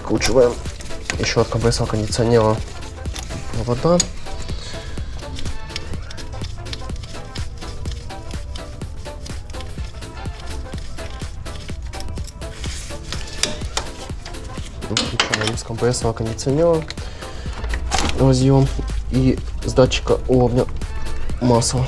Откручиваем еще от компрессора кондиционера провода. Включаем с компрессора кондиционера разъем и с датчика уровня масла.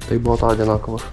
Три болта одинаковых.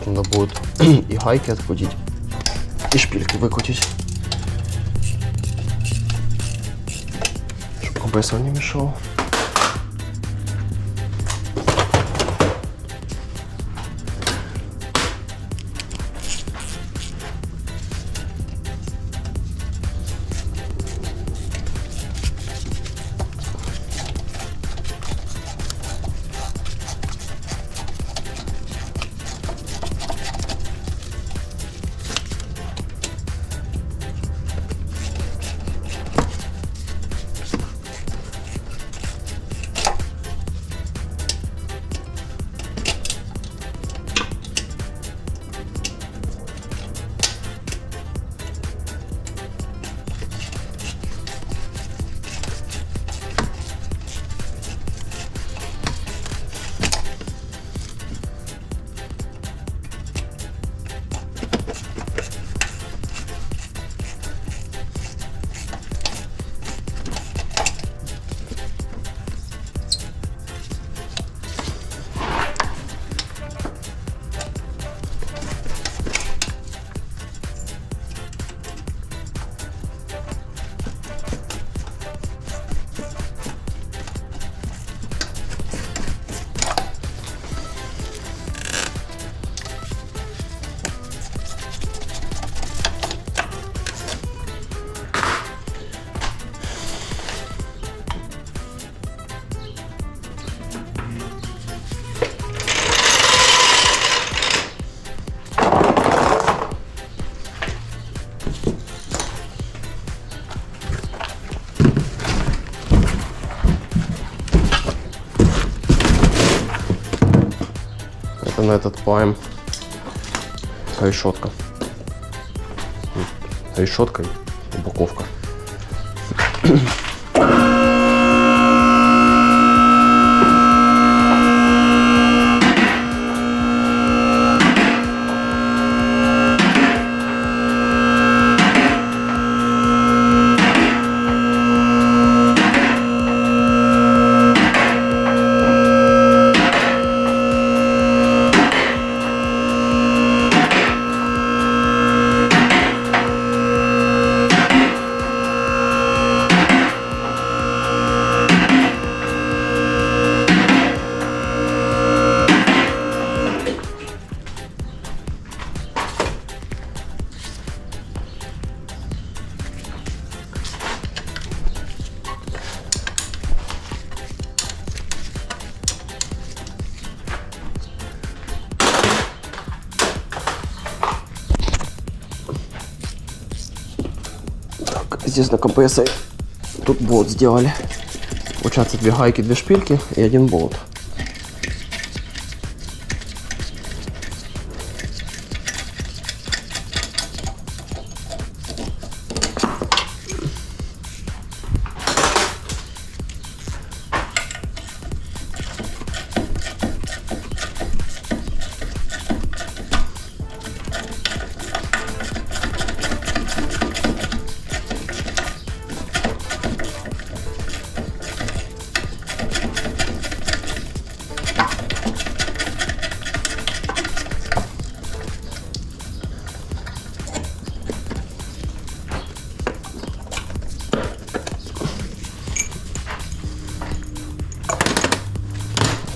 Надо будет и гайки открутить, и шпильки выкрутить, чтобы компрессор не мешал. этот решетка. Решетка и упаковка. Здесь на компрессоре тут болт сделали. Получается 2 гайки, 2 шпильки и 1 болт.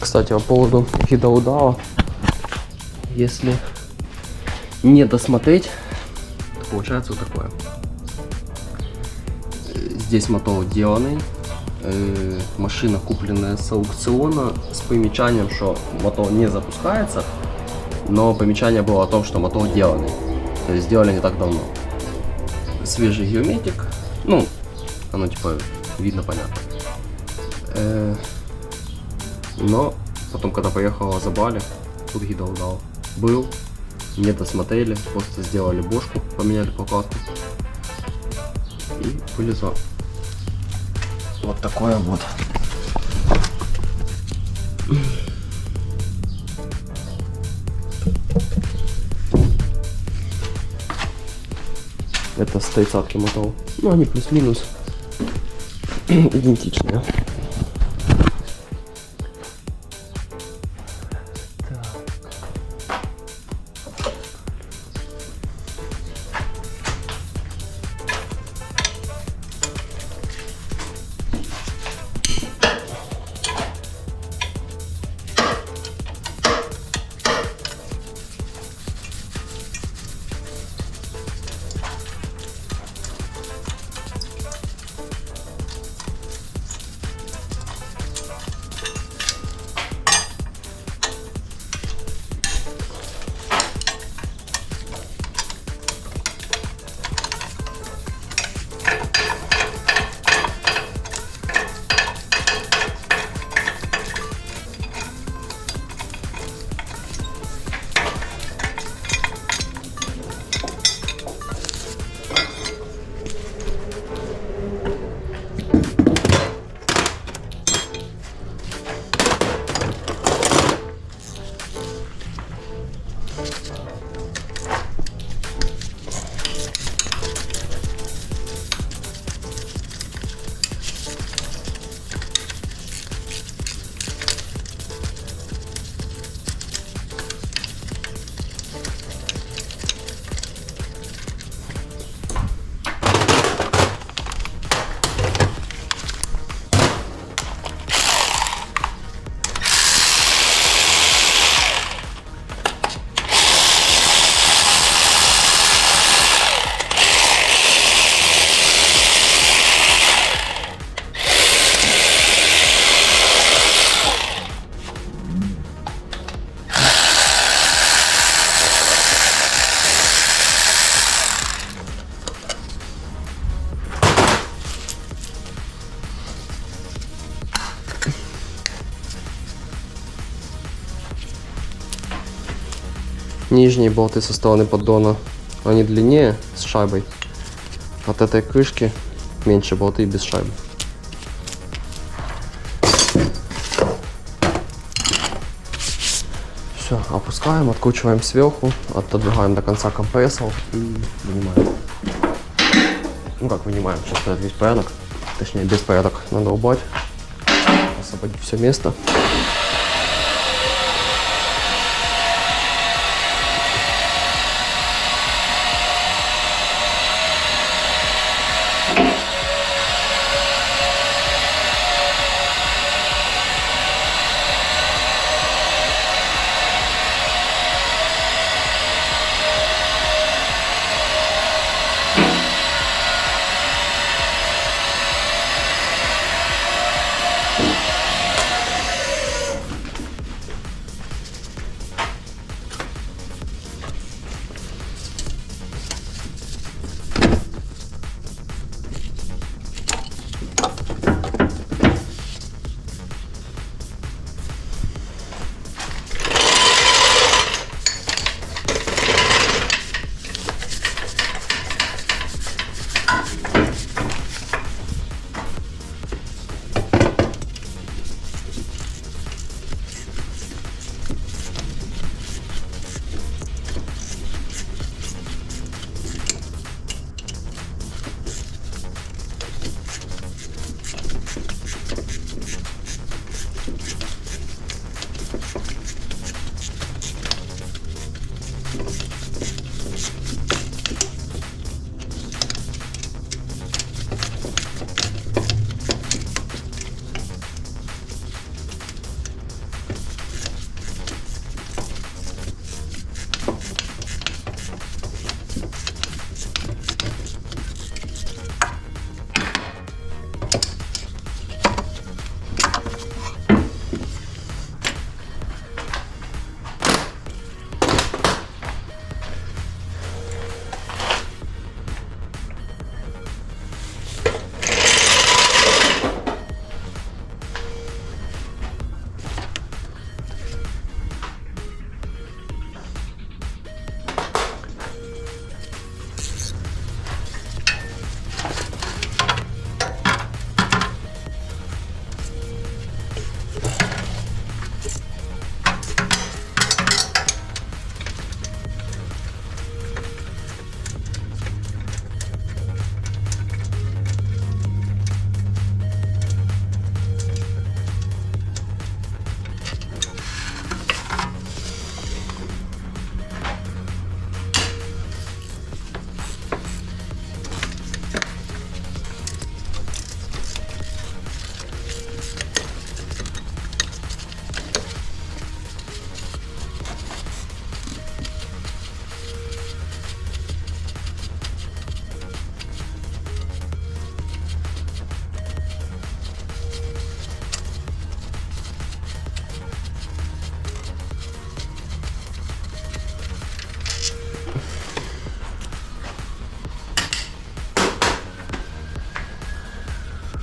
Кстати, по поводу гидроудава, если не досмотреть, то получается вот такое. Здесь мотор деланный, машина купленная с аукциона с помечанием, что мотор не запускается, но помечание было о том, что мотор деланный, то есть сделали не так давно. Свежий герметик, ну, оно типа видно, понятно. Но потом, когда поехала за Бали, тут гидроудав был, не досмотрели, просто сделали бошку, поменяли прокладку и вылезло. Вот такое вот. Это с 30-ки мотор. Ну, они плюс-минус идентичные. Нижние болты со стороны поддона, они длиннее с шайбой. От этой крышки меньше болты без шайбы. Все, опускаем, откручиваем сверху, отодвигаем до конца компрессор и вынимаем. Ну как вынимаем, сейчас стоит весь порядок, точнее беспорядок надо убрать, освободить все место.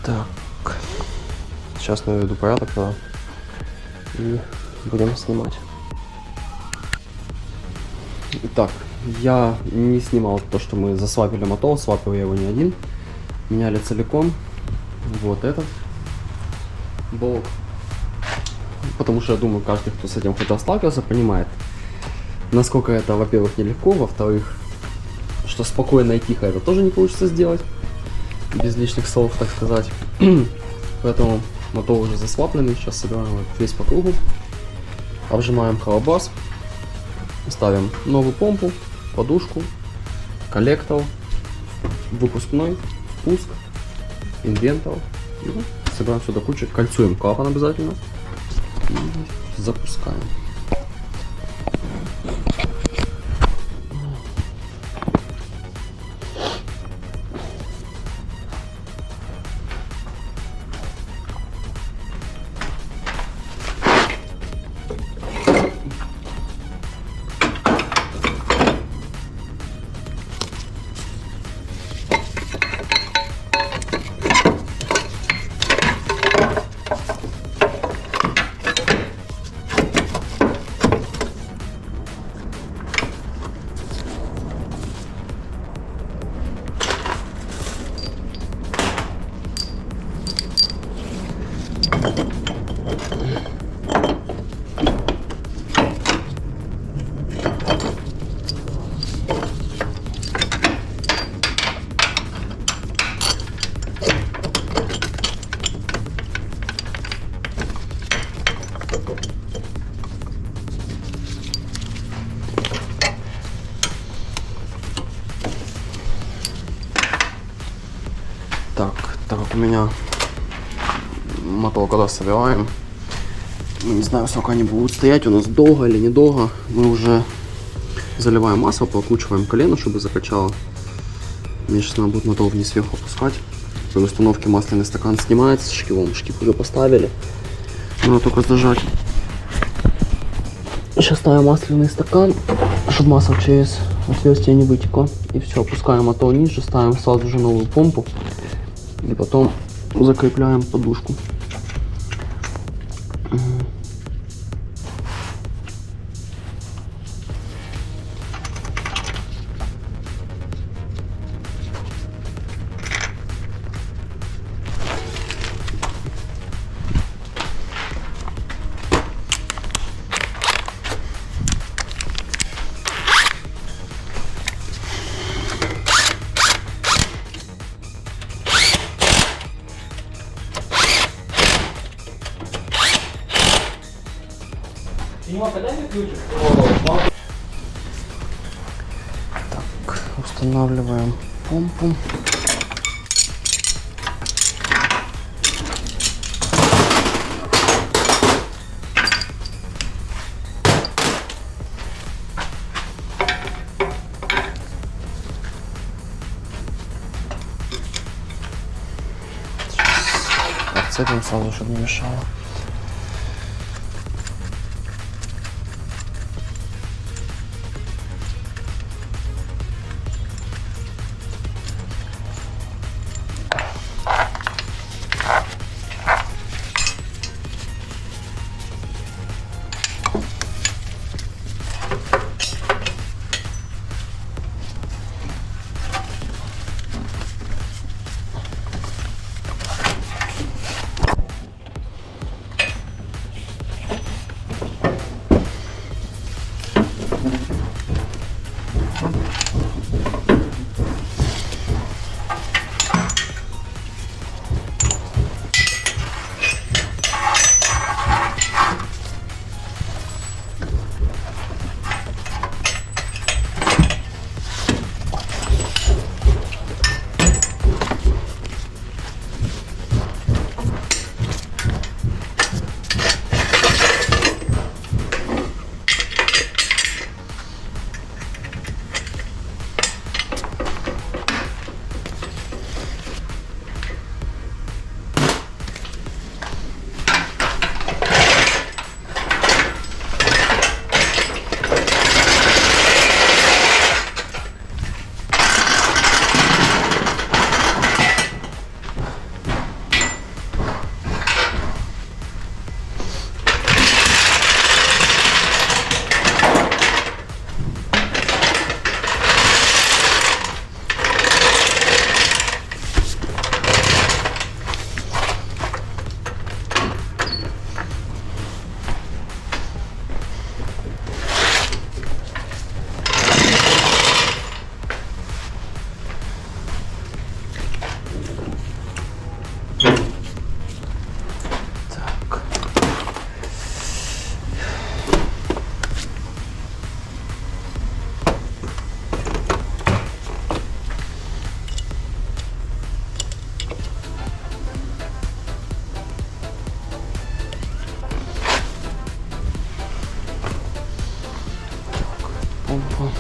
Так, сейчас наведу порядок и будем снимать. Итак, я не снимал то, что мы засвапили мотор, свапил я его не один. Меняли целиком вот этот болт. Потому что я думаю, каждый, кто с этим хоть расслабился, понимает, насколько это, во-первых, нелегко, во-вторых, что спокойно и тихо это тоже не получится сделать. Без лишних слов, так сказать. Поэтому мотор уже засвапленный. Сейчас собираем весь по кругу. Обжимаем колобас. Ставим новую помпу, подушку, коллектор, выпускной, впуск, инвентор. И собираем все до кучи. Кольцуем клапан обязательно. И запускаем. Так как у меня мотор, когда собираем, мы не знаем, сколько они будут стоять, у нас долго или недолго. Мы уже заливаем масло, прокручиваем колено, чтобы закачало. Мне сейчас надо будет мотор вниз сверху опускать. При установке масляный стакан снимается с шкивом. Шкив уже поставили. Надо только зажать. Сейчас ставим масляный стакан, чтобы масло через отверстие не вытекло. И все, опускаем мотор ниже, ставим сразу же новую помпу. И потом закрепляем подушку. Так, устанавливаем помпу. Сейчас отцепим сразу, чтобы не мешало. Помпа.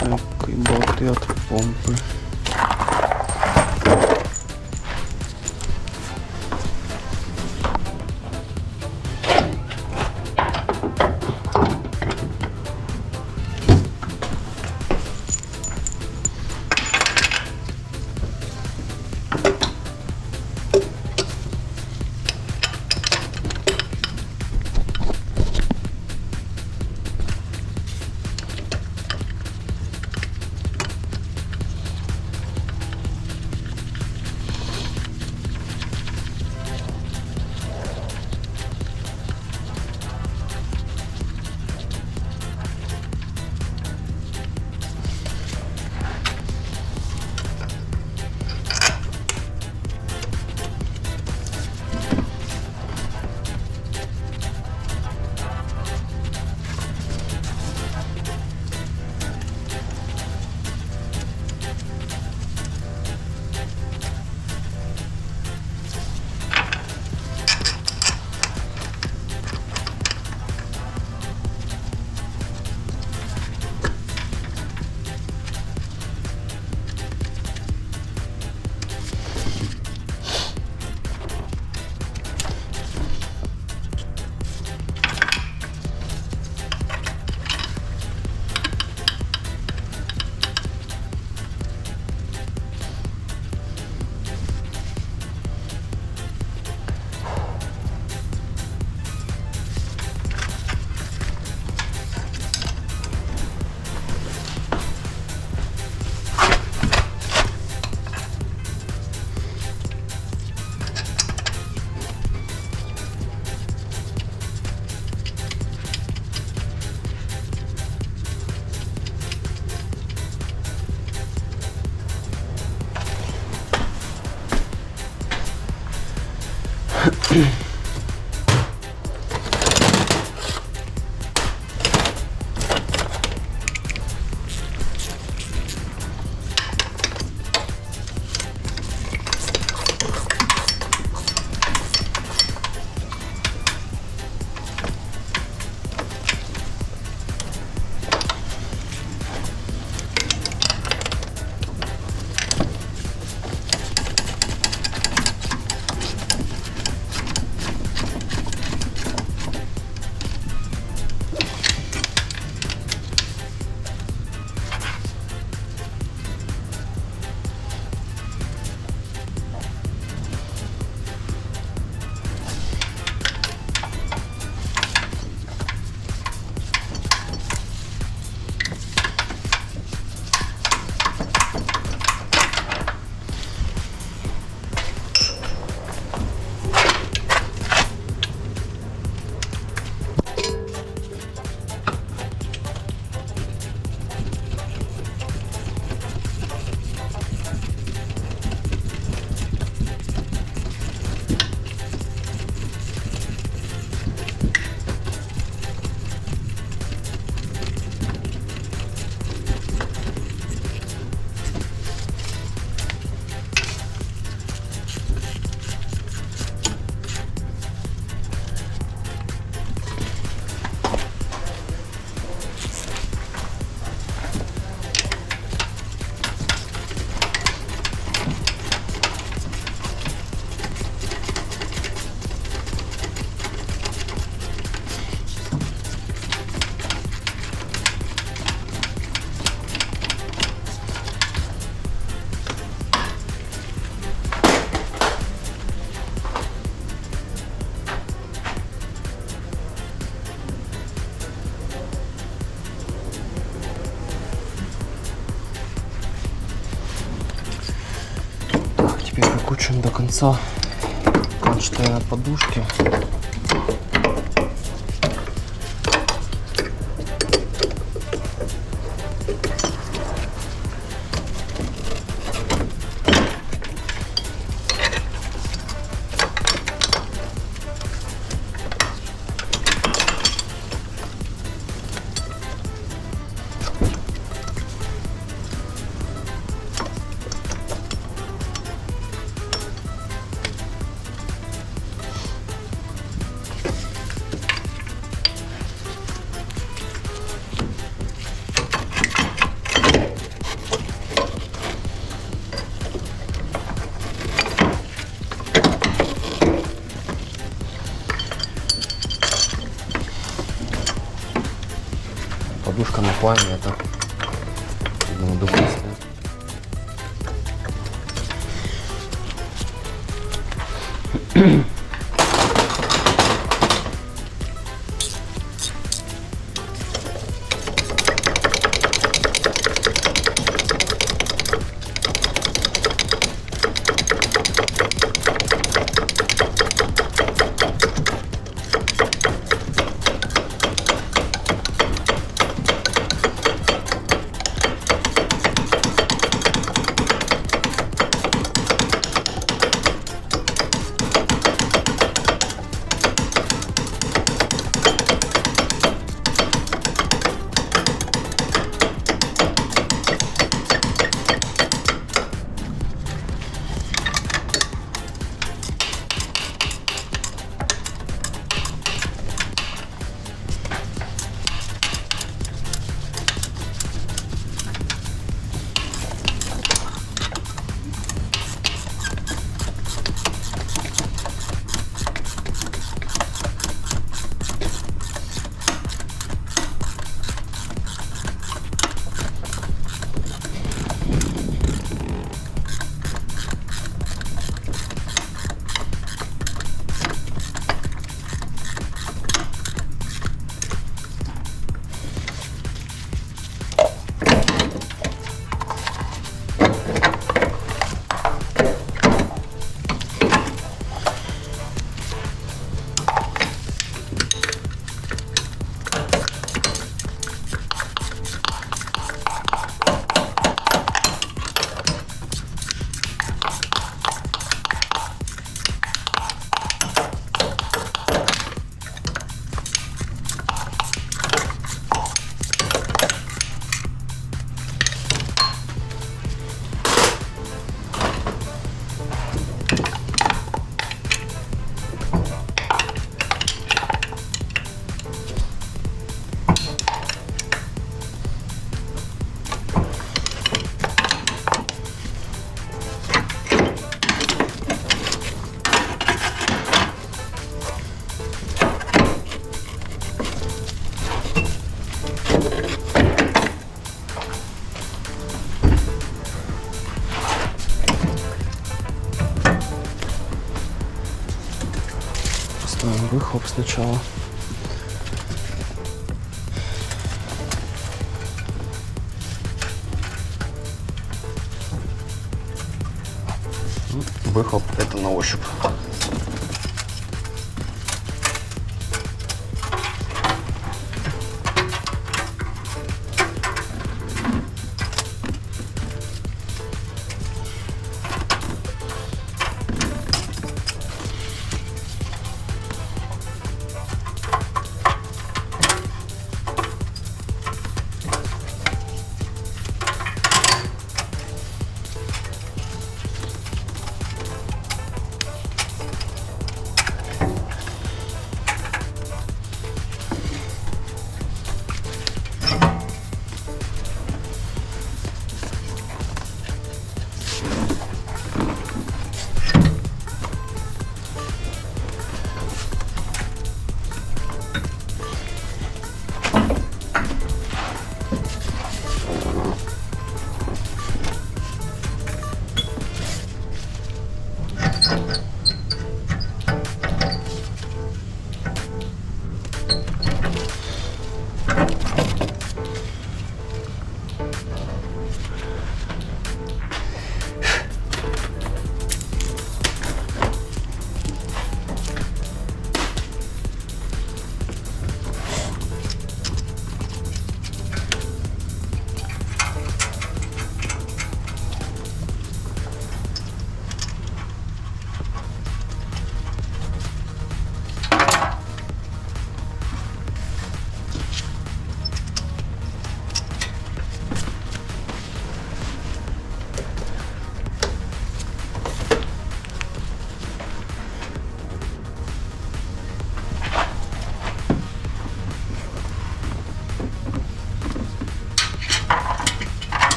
Так, и болты от помпы. Теперь прикручиваем до конца кронштейна подушки. Подушка на пламя, это одно удовольствие. выхлоп сначала. Выхлоп это на ощупь.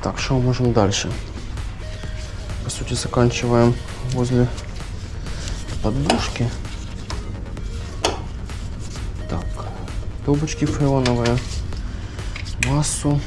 Так, что мы можем дальше? По сути, заканчиваем возле подушки. Так, трубочки фреоновые, массу.